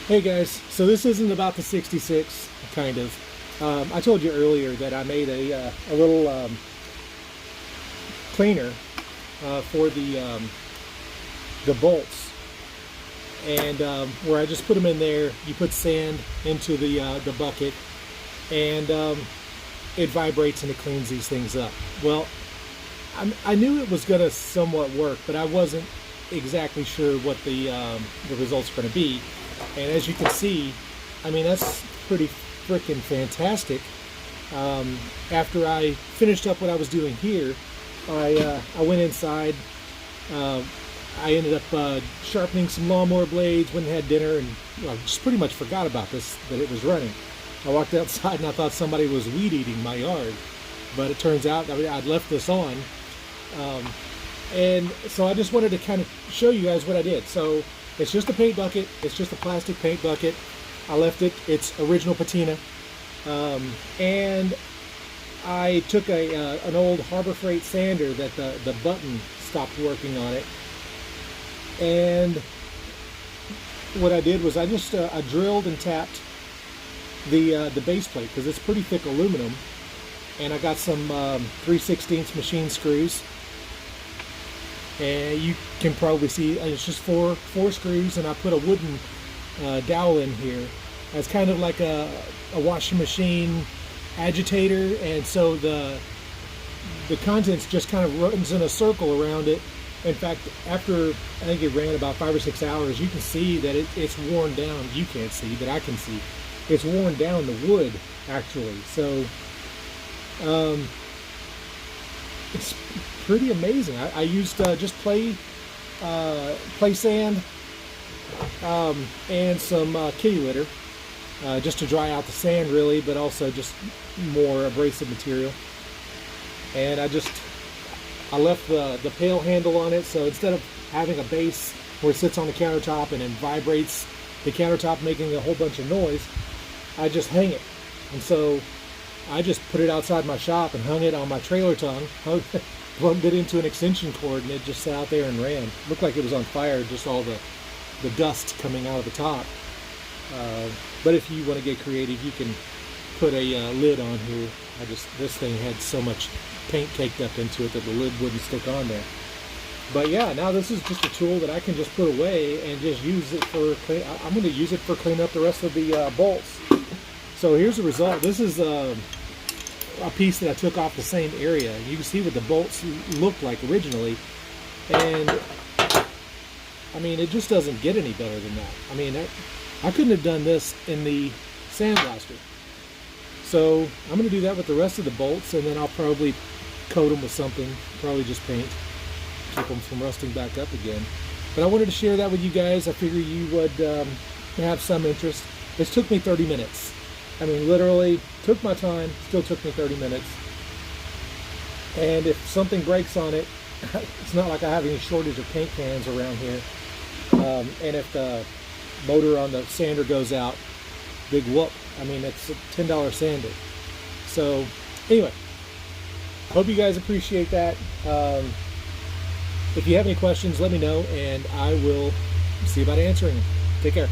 Hey guys, so this isn't about the 66, kind of. I told you earlier that I made a little cleaner for the bolts, and where I just put them in there. You put sand into the bucket, and it vibrates and it cleans these things up. Well, I knew it was going to somewhat work, but I wasn't exactly sure what the results were going to be. And as you can see, I mean, that's pretty freaking fantastic. After I finished up what I was doing here, I went inside. I ended up sharpening some lawnmower blades, went and had dinner, and just pretty much forgot about this, that it was running. I walked outside and I thought somebody was weed eating my yard, but it turns out that I'd left this on. And so I just wanted to kind of show you guys what I did. So it's just a paint bucket. It's just a plastic paint bucket. I left it. It's original patina. And I took an old Harbor Freight sander that the button stopped working on it. And what I did was I just I drilled and tapped the base plate, because it's pretty thick aluminum. And I got some 3/16 machine screws. And you can probably see it's just four screws, and I put a wooden dowel in here. It's kind of like a washing machine agitator, and so the contents just kind of runs in a circle around it. In fact, after I think it ran about 5 or 6 hours, you can see that it's worn down. You can't see, but I can see. It's worn down the wood, actually. So it's pretty amazing. I used just play sand and some kitty litter just to dry out the sand, really, but also just more abrasive material. And I left the pail handle on it, so instead of having a base where it sits on the countertop and it vibrates the countertop, making a whole bunch of noise, I just hang it. And so I just put it outside my shop and hung it on my trailer tongue, plugged it into an extension cord, and it just sat out there and ran. Looked like it was on fire, just all the dust coming out of the top. But if you want to get creative, you can put a lid on here. This thing had so much paint caked up into it that the lid wouldn't stick on there. But yeah, now this is just a tool that I can just put away and just use it for I'm going to use it for cleaning up the rest of the bolts. So here's the result. This is a piece that I took off the same area. You can see what the bolts looked like originally, and I mean, it just doesn't get any better than that. I mean, I couldn't have done this in the sandblaster. So I'm going to do that with the rest of the bolts, and then I'll probably coat them with something, probably just paint, keep them from rusting back up again. But I wanted to share that with you guys. I figure you would have some interest. This took me 30 minutes. I mean, literally took my time, still took me 30 minutes. And if something breaks on it, it's not like I have any shortage of paint cans around here. And if the motor on the sander goes out, big whoop. I mean, it's a $10 sander. So anyway, hope you guys appreciate that. If you have any questions, let me know, and I will see about answering them. Take care.